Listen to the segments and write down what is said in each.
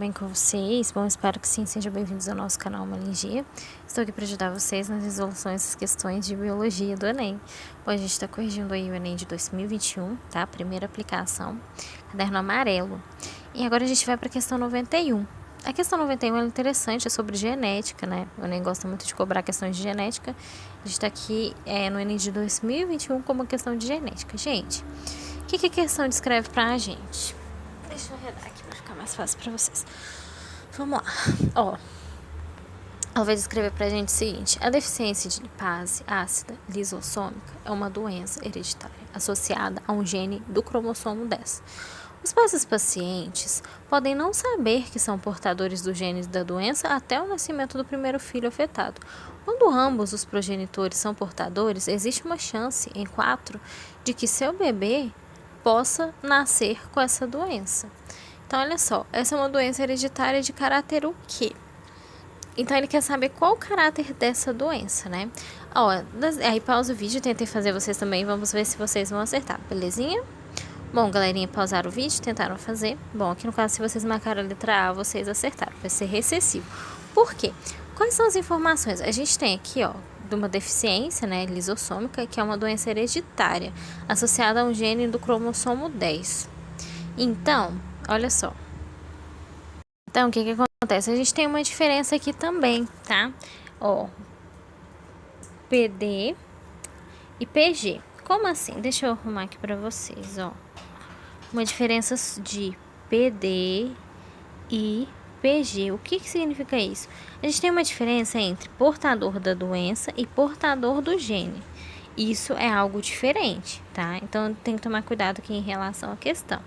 bem com vocês? Bom, espero que sim, sejam bem-vindos ao nosso canal Malingia. Estou aqui para ajudar vocês nas resoluções das questões de biologia do Enem. Bom, a gente está corrigindo aí o Enem de 2021, tá? Primeira aplicação, caderno amarelo. E agora a gente vai para a questão 91. A questão 91 é interessante, é sobre genética, né? O Enem gosta muito de cobrar questões de genética. A gente está aqui no Enem de 2021 como questão de genética. Gente, o que a questão descreve para a gente? Deixa eu arredar aqui para ficar mais fácil para vocês. Vamos lá. Ó, ela vai descrever pra gente o seguinte: a deficiência de lipase ácida lisossômica é uma doença hereditária associada a um gene do cromossomo 10. Os pais dos pacientes podem não saber que são portadores do gene da doença até o nascimento do primeiro filho afetado. Quando ambos os progenitores são portadores, existe uma chance em 4 de que seu bebê possa nascer com essa doença. Então, olha só, essa é uma doença hereditária de caráter o quê? Então, ele quer saber qual o caráter dessa doença, né? Ó, aí pausa o vídeo, tentei fazer vocês também, vamos ver se vocês vão acertar, belezinha? Bom, galerinha, pausaram o vídeo, tentaram fazer. Bom, aqui no caso, se vocês marcaram a letra A, vocês acertaram, vai ser recessivo. Por quê? Quais são as informações? A gente tem aqui, ó, de uma deficiência, né, lisossômica, que é uma doença hereditária, associada a um gene do cromossomo 10. Então, olha só. Então, o que acontece? A gente tem uma diferença aqui também, tá? Ó, PD e PG. Como assim? Deixa eu arrumar aqui pra vocês, ó. Uma diferença de PD e PG. O que significa isso? A gente tem uma diferença entre portador da doença e portador do gene. Isso é algo diferente, tá? Então, tem que tomar cuidado aqui em relação à questão.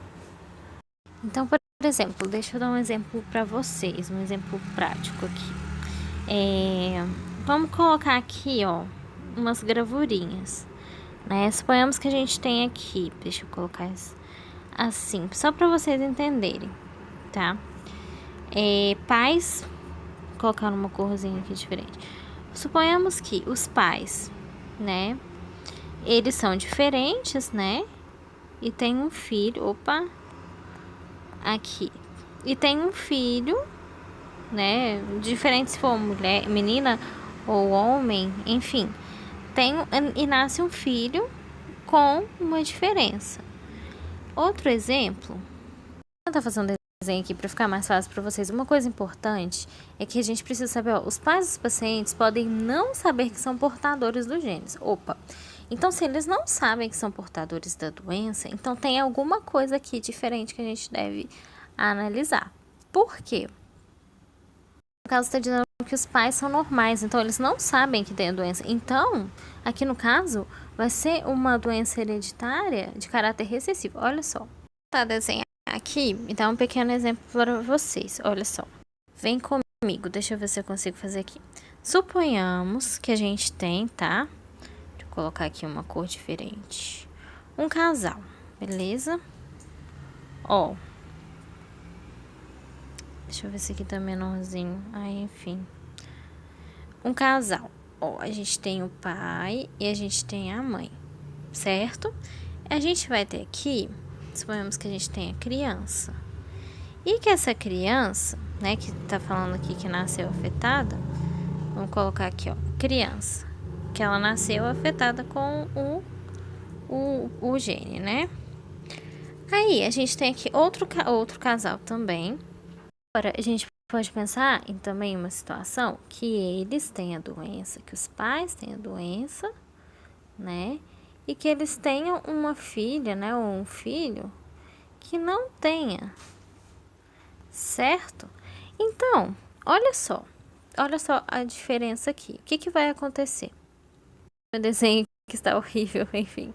Então, por exemplo, deixa eu dar um exemplo para vocês, um exemplo prático aqui. Vamos colocar aqui, ó, umas gravurinhas, né? Suponhamos que a gente tem aqui, deixa eu colocar assim, só para vocês entenderem, tá? Pais, vou colocar uma corzinha aqui diferente. Suponhamos que os pais, né, eles são diferentes, né? E tem um filho, opa, aqui. E tem um filho, né? Diferente se for mulher, menina ou homem, enfim. E nasce um filho com uma diferença. Outro exemplo. Eu tô fazendo desenho aqui para ficar mais fácil para vocês. Uma coisa importante é que a gente precisa saber, ó, os pais dos pacientes podem não saber que são portadores do genes. Opa! Então, se eles não sabem que são portadores da doença, então tem alguma coisa aqui diferente que a gente deve analisar. Por quê? No caso, está dizendo que os pais são normais, então eles não sabem que tem a doença. Então, aqui no caso, vai ser uma doença hereditária de caráter recessivo. Olha só. Tá desenhado aqui, me dá um pequeno exemplo para vocês. Olha só. Vem comigo, deixa eu ver se eu consigo fazer aqui. Suponhamos que a gente tem, tá? Deixa eu colocar aqui uma cor diferente. Um casal, beleza? Ó. Deixa eu ver se aqui tá menorzinho. Aí, enfim. Um casal. Ó, a gente tem o pai e a gente tem a mãe, certo? A gente vai ter aqui, suponhamos que a gente tem a criança. E que essa criança, né, que tá falando aqui que nasceu afetada, vamos colocar aqui, ó, criança. Que ela nasceu afetada com o gene, né? Aí, a gente tem aqui outro casal também. Agora, a gente pode pensar em também uma situação que eles têm a doença, que os pais têm a doença, né? E que eles tenham uma filha, né? Ou um filho que não tenha, certo? Então, olha só a diferença aqui. O que vai acontecer? O desenho que está horrível, enfim.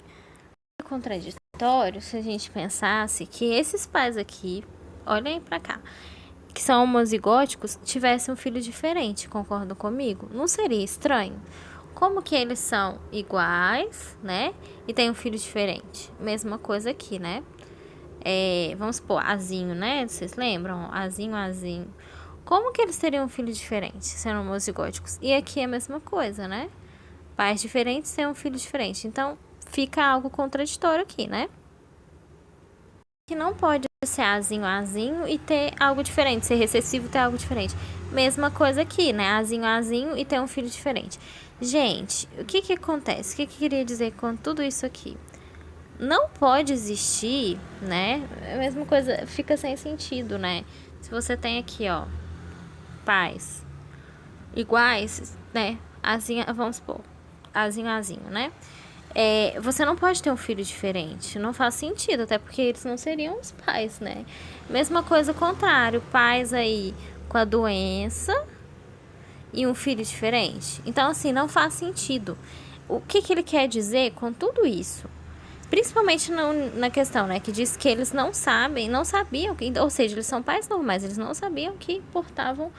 É contraditório se a gente pensasse que esses pais aqui, olhem pra cá, que são homozigóticos, tivessem um filho diferente, concordam comigo? Não seria estranho? Como que eles são iguais, né? E tem um filho diferente. Mesma coisa aqui, né? Vamos supor, Azinho, né? Vocês lembram? Azinho. Como que eles teriam um filho diferente, sendo homozigóticos? E aqui é a mesma coisa, né? Pais diferentes têm um filho diferente. Então, fica algo contraditório aqui, né? Que não pode ser azinho, azinho e ter algo diferente, ser recessivo e ter algo diferente. Mesma coisa aqui, né? Azinho, azinho e ter um filho diferente. Gente, o que que acontece? O que que queria dizer com tudo isso aqui? Não pode existir, né? A mesma coisa, fica sem sentido, né? Se você tem aqui, ó, pais iguais, né? Azinho, vamos supor, azinho, azinho, né? Você não pode ter um filho diferente. Não faz sentido, até porque eles não seriam os pais, né? Mesma coisa, contrário. Pais aí com a doença e um filho diferente. Então, assim, não faz sentido. O que que ele quer dizer com tudo isso? Principalmente na questão, né? Que diz que eles não sabiam, ou seja, eles são pais normais, eles não sabiam que portavam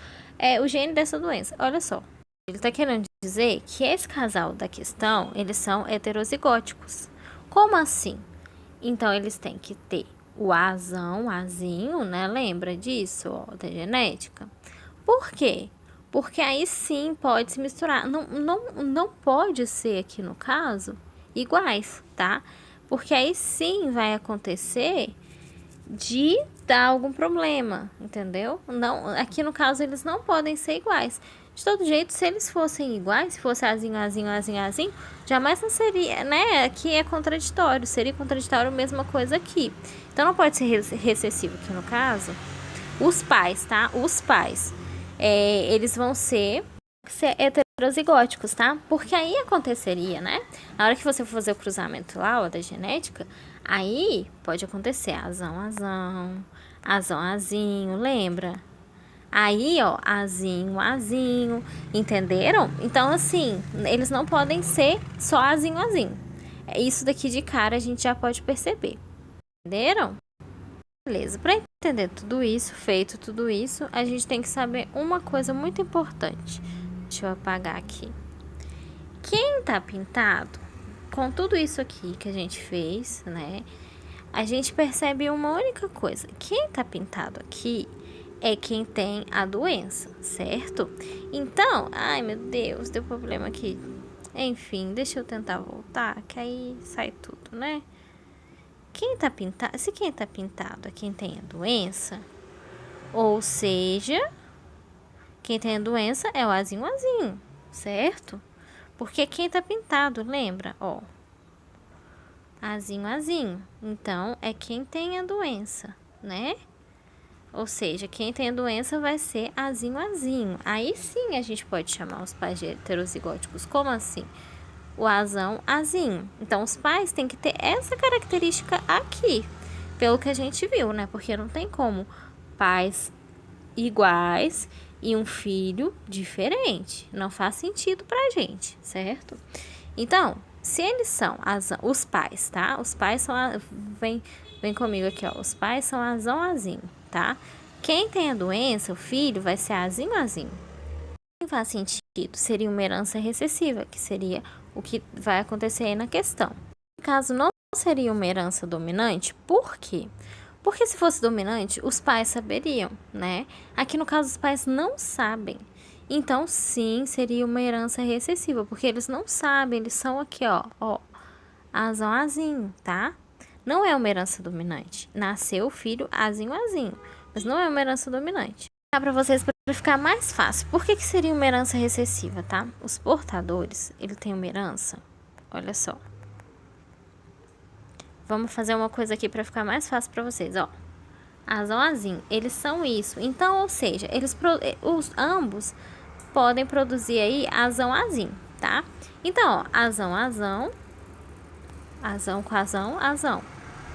o gene dessa doença. Olha só. Ele está querendo dizer que esse casal da questão, eles são heterozigóticos. Como assim? Então, eles têm que ter o azão, azinho, né? Lembra disso, ó, da genética? Por quê? Porque aí sim pode se misturar. Não pode ser aqui no caso iguais, tá? Porque aí sim vai acontecer de dar algum problema, entendeu? Não, aqui no caso eles não podem ser iguais. De todo jeito, se eles fossem iguais, se fosse azinho, azinho, azinho, azinho, jamais não seria, né? Aqui é contraditório, seria contraditório a mesma coisa aqui. Então não pode ser recessivo aqui no caso. Os pais, tá? Os pais, eles vão ser heterozigóticos, tá? Porque aí aconteceria, né? Na hora que você for fazer o cruzamento lá, ó, da genética, aí pode acontecer azão, azão, azão, azinho, lembra? Aí, ó, azinho, azinho, entenderam? Então, assim, eles não podem ser só azinho, azinho. Isso daqui de cara a gente já pode perceber. Entenderam? Beleza, para entender tudo isso, feito tudo isso, a gente tem que saber uma coisa muito importante. Deixa eu apagar aqui. Quem tá pintado, com tudo isso aqui que a gente fez, né? A gente percebe uma única coisa. Quem tá pintado aqui é quem tem a doença, certo? Então, ai meu Deus, deu problema aqui. Enfim, deixa eu tentar voltar, que aí sai tudo, né? Quem tá pintado, se quem tá pintado é quem tem a doença, ou seja, quem tem a doença é o azinho, azinho, certo? Porque quem tá pintado, lembra? Ó, azinho, azinho. Então, é quem tem a doença, né? Ou seja, quem tem a doença vai ser azinho, azinho. Aí sim a gente pode chamar os pais de heterozigóticos. Como assim? O azão, azinho. Então, os pais têm que ter essa característica aqui, pelo que a gente viu, né? Porque não tem como pais iguais e um filho diferente. Não faz sentido pra gente, certo? Então, se eles são os pais, tá? Os pais são... Vem comigo aqui, ó. Os pais são azão, azinho, tá? Quem tem a doença, o filho, vai ser azinho, azinho. Não faz sentido. Seria uma herança recessiva, que seria o que vai acontecer aí na questão. No caso, não seria uma herança dominante, por quê? Porque se fosse dominante, os pais saberiam, né? Aqui no caso, os pais não sabem. Então, sim, seria uma herança recessiva, porque eles não sabem, eles são aqui, ó, azão, azinho, tá? Não é uma herança dominante. Nasceu o filho azinho, azinho, mas não é uma herança dominante. Vou para vocês para ficar mais fácil. Por que seria uma herança recessiva, tá? Os portadores, ele tem uma herança, olha só. Vamos fazer uma coisa aqui para ficar mais fácil para vocês, ó. Azão, azinho, eles são isso. Então, ou seja, ambos podem produzir aí azão, azinho, tá? Então, ó, azão, azão, azão com azão, azão,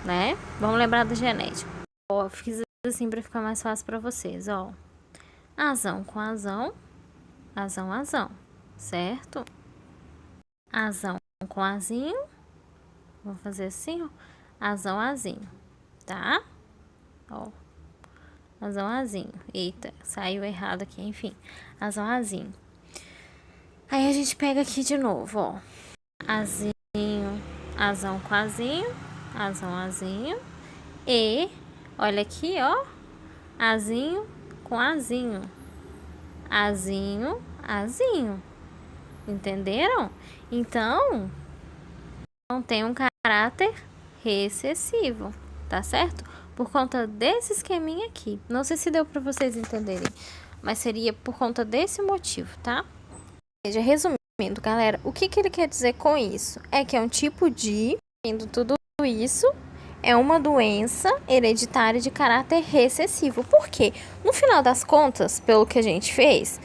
né? Vamos lembrar da genética. Ó, fiz assim para ficar mais fácil para vocês, ó. Azão com azão, azão, azão, certo? Azão com azinho, vou fazer assim, ó. Azão, azinho, tá? Ó, azão, azinho. Eita, saiu errado aqui, enfim. Azão, azinho. Aí a gente pega aqui de novo, ó. Azinho, azão com azinho, azão, azinho. E, olha aqui, ó. Azinho com azinho. Azinho, azinho. Entenderam? Então, não tem um caráter recessivo, tá certo? por conta desse esqueminha aqui. Não sei se deu para vocês entenderem, mas seria por conta desse motivo, tá? Veja, resumindo, galera, o que ele quer dizer com isso? É que é um tipo de... Tudo isso é uma doença hereditária de caráter recessivo. Por quê? No final das contas, pelo que a gente fez,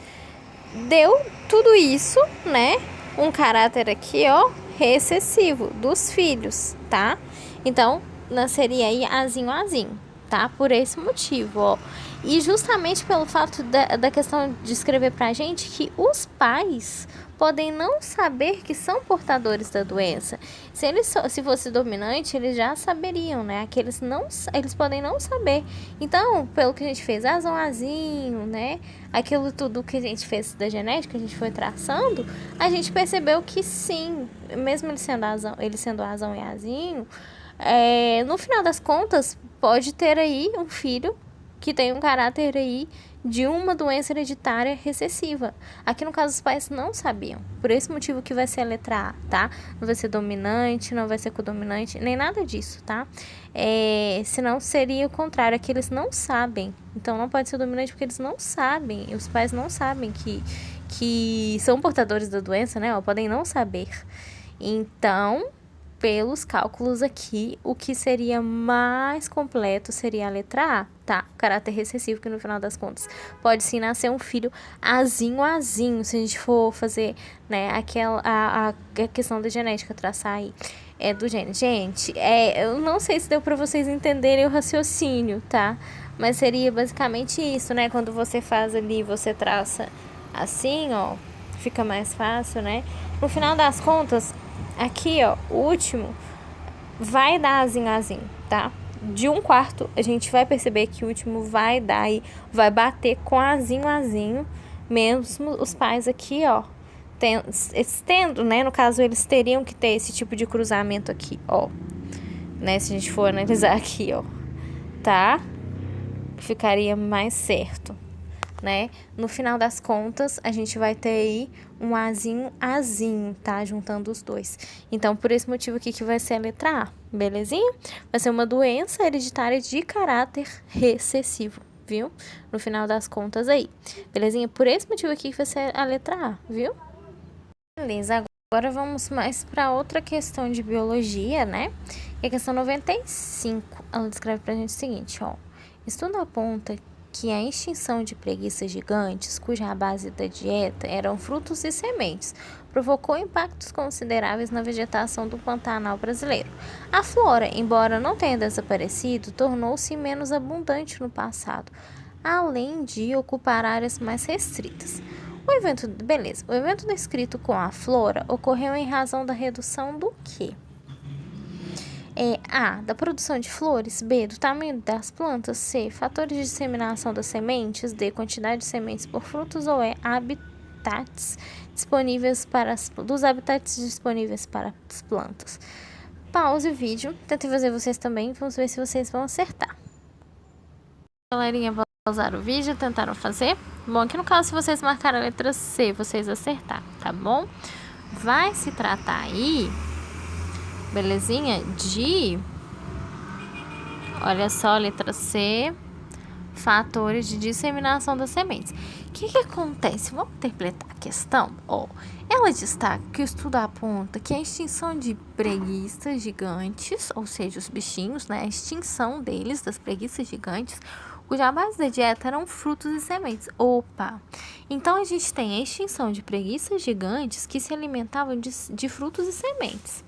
deu tudo isso, né? Um caráter aqui, ó, recessivo dos filhos, tá? Então, nasceria aí azinho, tá? Por esse motivo, ó. E justamente pelo fato da questão de escrever pra gente que os pais podem não saber que são portadores da doença. Se fosse dominante, eles já saberiam, né? Aqueles não, eles podem não saber. Então, pelo que a gente fez, azinho, né? Aquilo tudo que a gente fez da genética, a gente foi traçando, a gente percebeu que sim, mesmo ele sendo azão e azinho, no final das contas, pode ter aí um filho que tem um caráter aí de uma doença hereditária recessiva. Aqui no caso os pais não sabiam. Por esse motivo que vai ser a letra A, tá? Não vai ser dominante, não vai ser codominante, nem nada disso, tá? Senão seria o contrário, aqui eles não sabem. Então não pode ser dominante porque eles não sabem. Os pais não sabem que são portadores da doença, né? Podem não saber. Então, pelos cálculos aqui, o que seria mais completo seria a letra A, tá? Caráter recessivo, que no final das contas pode sim nascer um filho azinho, se a gente for fazer, né, a questão da genética, traçar aí, do gene. Gente, eu não sei se deu pra vocês entenderem o raciocínio, tá? Mas seria basicamente isso, né? Quando você faz ali, você traça assim, ó, fica mais fácil, né? No final das contas, aqui, ó, o último vai dar azinho, tá? De 1/4, a gente vai perceber que o último vai dar e vai bater com azinho, mesmo os pais aqui, ó, tendo, né? No caso, eles teriam que ter esse tipo de cruzamento aqui, ó, né? Se a gente for analisar aqui, ó, tá? Ficaria mais certo, né? No final das contas, a gente vai ter aí um azinho, tá? Juntando os dois. Então, por esse motivo aqui que vai ser a letra A, belezinha? Vai ser uma doença hereditária de caráter recessivo, viu? No final das contas aí, belezinha? Por esse motivo aqui que vai ser a letra A, viu? Beleza, agora vamos mais para outra questão de biologia, né? Que é a questão 95. Ela descreve pra gente o seguinte, ó. Estudo aponta que a extinção de preguiças gigantes, cuja base da dieta eram frutos e sementes, provocou impactos consideráveis na vegetação do Pantanal brasileiro. A flora, embora não tenha desaparecido, tornou-se menos abundante no passado, além de ocupar áreas mais restritas. O evento descrito com a flora ocorreu em razão da redução do quê? A, da produção de flores. B, do tamanho das plantas. C, fatores de disseminação das sementes. D, quantidade de sementes por frutos. Ou habitats disponíveis dos habitats disponíveis para as plantas. Pause o vídeo, tentem fazer vocês também, vamos ver se vocês vão acertar. Galerinha, pausaram o vídeo, tentaram fazer? Bom, aqui no caso, se vocês marcarem a letra C, vocês acertaram, tá bom? Vai se tratar aí, belezinha, olha só, letra C, fatores de disseminação das sementes. O que acontece? Vamos interpretar a questão? Ela destaca que o estudo aponta que a extinção de preguiças gigantes, ou seja, os bichinhos, né, a extinção deles, das preguiças gigantes, cuja base da dieta eram frutos e sementes. Então a gente tem a extinção de preguiças gigantes que se alimentavam de frutos e sementes.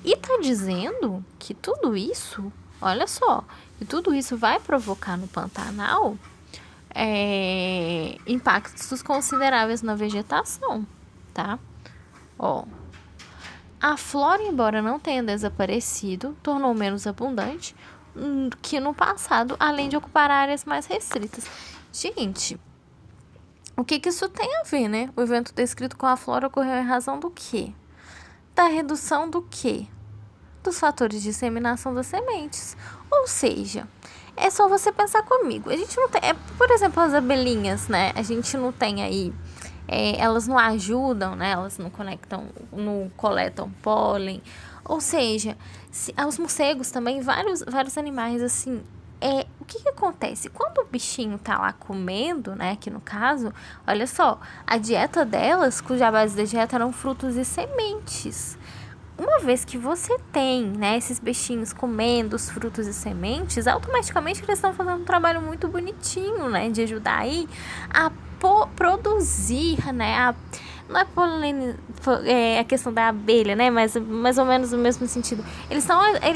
E tá dizendo que tudo isso, olha só, que tudo isso vai provocar no Pantanal impactos consideráveis na vegetação, tá? A flora, embora não tenha desaparecido, tornou menos abundante que no passado, além de ocupar áreas mais restritas. Gente, o que isso tem a ver, né? O evento descrito com a flora ocorreu em razão do quê? Da redução do quê? Dos fatores de disseminação das sementes. Ou seja, é só você pensar comigo. A gente não tem... por exemplo, as abelhinhas, né? A gente não tem aí... elas não ajudam, né? Elas não coletam pólen. Ou seja, os morcegos também, vários animais, assim, o que acontece? Quando o bichinho tá lá comendo, né, aqui no caso, olha só, a dieta delas, cuja base da dieta eram frutos e sementes. Uma vez que você tem, né, esses bichinhos comendo os frutos e sementes, automaticamente eles estão fazendo um trabalho muito bonitinho, né, de ajudar aí a produzir, né, não é a questão da abelha, né, mas mais ou menos no mesmo sentido. Eles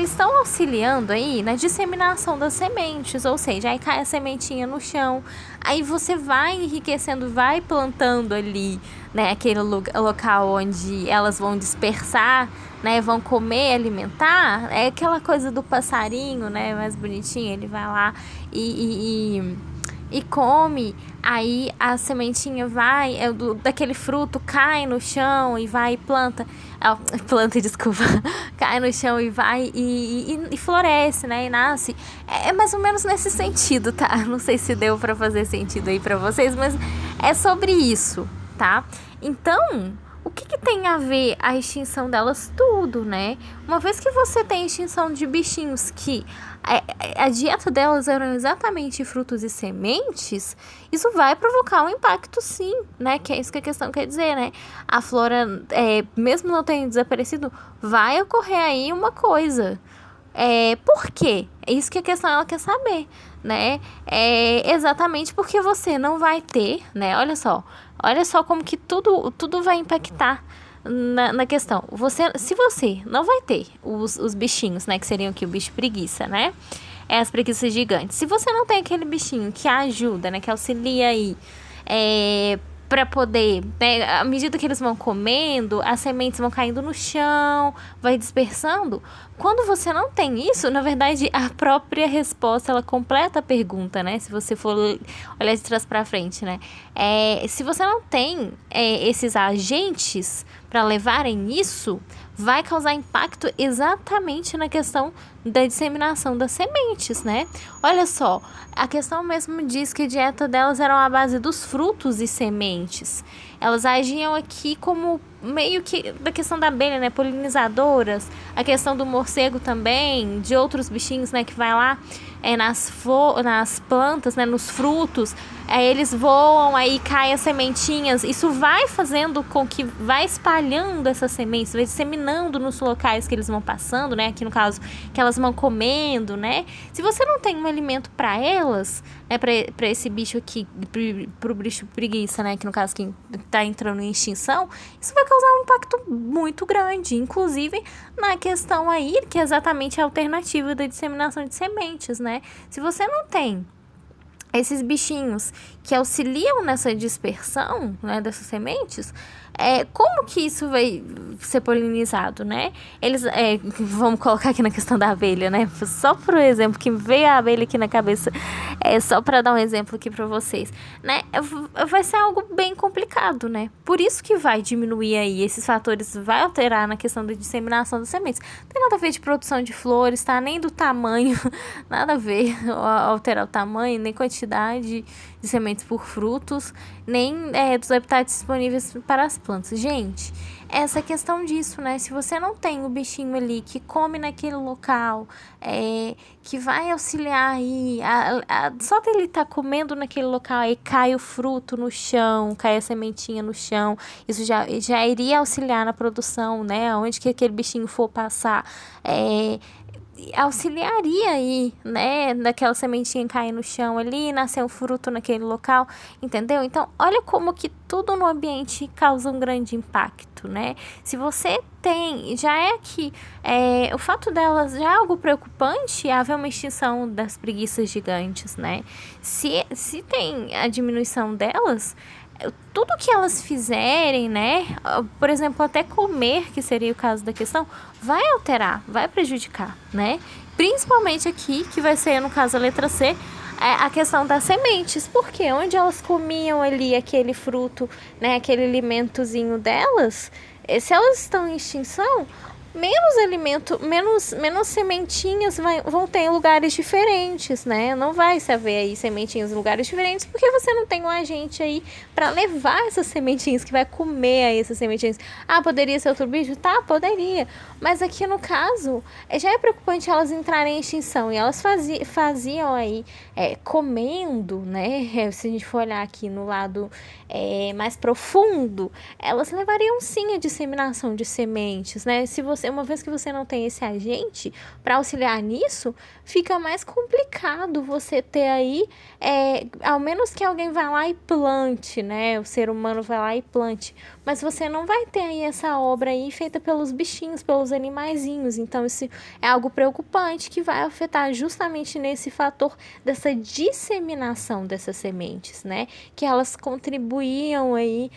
estão auxiliando aí na disseminação das sementes, ou seja, aí cai a sementinha no chão, aí você vai enriquecendo, vai plantando ali, né, aquele local onde elas vão dispersar, né, vão comer, alimentar. É aquela coisa do passarinho, né, mais bonitinho, ele vai lá e come, aí a sementinha vai, daquele fruto cai no chão e vai e planta, desculpa, cai no chão e vai e floresce, né, e nasce. É mais ou menos nesse sentido, tá? Não sei se deu pra fazer sentido aí pra vocês, mas é sobre isso, tá? Então, o que tem a ver a extinção delas? Tudo, né? Uma vez que você tem extinção de bichinhos que a dieta delas eram exatamente frutos e sementes, isso vai provocar um impacto, sim, né? Que é isso que a questão quer dizer, né? A flora, mesmo não tendo desaparecido, vai ocorrer aí uma coisa. Por quê? É isso que a questão ela quer saber, né? Exatamente porque você não vai ter, né? Olha só como que tudo vai impactar na questão. Se você não vai ter os bichinhos, né? Que seriam aqui o bicho preguiça, né? As preguiças gigantes. Se você não tem aquele bichinho que ajuda, né? Que auxilia aí, para poder, né, à medida que eles vão comendo, as sementes vão caindo no chão, vai dispersando. Quando você não tem isso, na verdade, a própria resposta, ela completa a pergunta, né? Se você for olhar de trás para frente, né? Se você não tem esses agentes para levarem isso, vai causar impacto exatamente na questão da disseminação das sementes, né? Olha só, a questão mesmo diz que a dieta delas era a base dos frutos e sementes. Elas agiam aqui como meio que da questão da abelha, né? Polinizadoras, a questão do morcego também, de outros bichinhos, né? Que vai lá nas plantas, né? Nos frutos, eles voam, aí caem as sementinhas. Isso vai fazendo com que vai espalhando essas sementes, vai disseminando nos locais que eles vão passando, né? Aqui no caso, que elas vão comendo, né? Se você não tem um alimento para elas, né? Para esse bicho aqui, pro bicho preguiça, né? Que no caso que tá entrando em extinção, isso vai causar um impacto muito grande, inclusive na questão aí, que é exatamente a alternativa da disseminação de sementes, né? Se você não tem esses bichinhos que auxiliam nessa dispersão, né, dessas sementes, como que isso vai ser polinizado, né? Eles, vamos colocar aqui na questão da abelha, né? Só por exemplo, que veio a abelha aqui na cabeça, só para dar um exemplo aqui para vocês, né? Vai ser algo bem complicado, né? Por isso que vai diminuir aí, esses fatores vai alterar na questão da disseminação das sementes. Não tem nada a ver de produção de flores, tá? Nem do tamanho, nada a ver alterar o tamanho, nem quantidade de sementes por frutos, nem dos habitats disponíveis para as plantas. Gente, essa questão disso, né? Se você não tem o bichinho ali que come naquele local, que vai auxiliar aí, só dele estar comendo naquele local, aí cai o fruto no chão, cai a sementinha no chão, isso já iria auxiliar na produção, né? Onde que aquele bichinho for passar, auxiliaria aí, né, daquela sementinha cair no chão ali, nascer um fruto naquele local, entendeu? Então, olha como que tudo no ambiente causa um grande impacto, né? Se você tem, já é que o fato delas já é algo preocupante, haver uma extinção das preguiças gigantes, né? Se tem a diminuição delas, tudo que elas fizerem, né, por exemplo, até comer, que seria o caso da questão, vai alterar, vai prejudicar, né? Principalmente aqui, que vai ser, no caso, a letra C, a questão das sementes, porque onde elas comiam ali aquele fruto, né, aquele alimentozinho delas, se elas estão em extinção, menos alimento, menos sementinhas vão ter em lugares diferentes, né? Não vai se haver aí sementinhas em lugares diferentes porque você não tem um agente aí para levar essas sementinhas, que vai comer aí essas sementinhas. Ah, poderia ser outro bicho? Tá, poderia. Mas aqui no caso, já é preocupante elas entrarem em extinção. E elas faziam aí, comendo, né? Se a gente for olhar aqui no lado mais profundo, elas levariam sim a disseminação de sementes, né? Se você, uma vez que você não tem esse agente para auxiliar nisso, fica mais complicado você ter aí, ao menos que alguém vá lá e plante, né? O ser humano vai lá e plante, mas você não vai ter aí essa obra aí feita pelos bichinhos, pelos animaizinhos. Então isso é algo preocupante que vai afetar justamente nesse fator dessa disseminação dessas sementes, né? Que elas contribuíam aí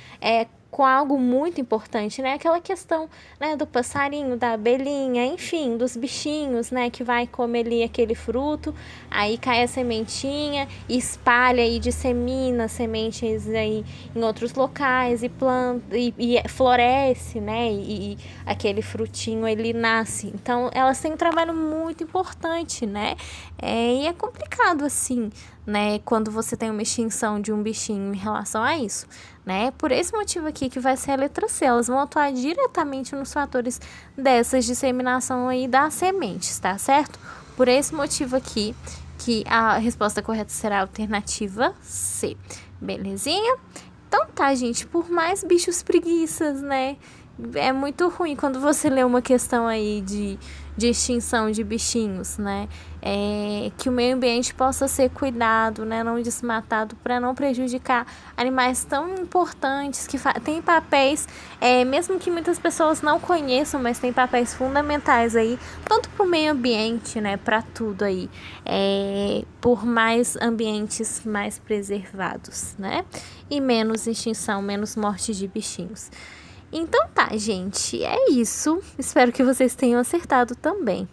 com algo muito importante, né? Aquela questão, né, do passarinho, da abelhinha, enfim, dos bichinhos, né, que vai comer ali aquele fruto, aí cai a sementinha, espalha e dissemina sementes aí em outros locais e planta e floresce, né? E aquele frutinho ele nasce. Então, elas têm um trabalho muito importante, né? E é complicado assim, né, quando você tem uma extinção de um bichinho em relação a isso, né? Por esse motivo aqui que vai ser a letra C, elas vão atuar diretamente nos fatores dessas disseminação aí das sementes, tá certo? Por esse motivo aqui que a resposta correta será a alternativa C, belezinha? Então tá, gente, por mais bichos preguiças, né? É muito ruim quando você lê uma questão aí de extinção de bichinhos, né? Que o meio ambiente possa ser cuidado, né? Não desmatado, para não prejudicar animais tão importantes que têm papéis, mesmo que muitas pessoas não conheçam, mas têm papéis fundamentais aí, tanto para o meio ambiente, né? Para tudo aí, por mais ambientes mais preservados, né? E menos extinção, menos morte de bichinhos. Então tá, gente, é isso. Espero que vocês tenham acertado também.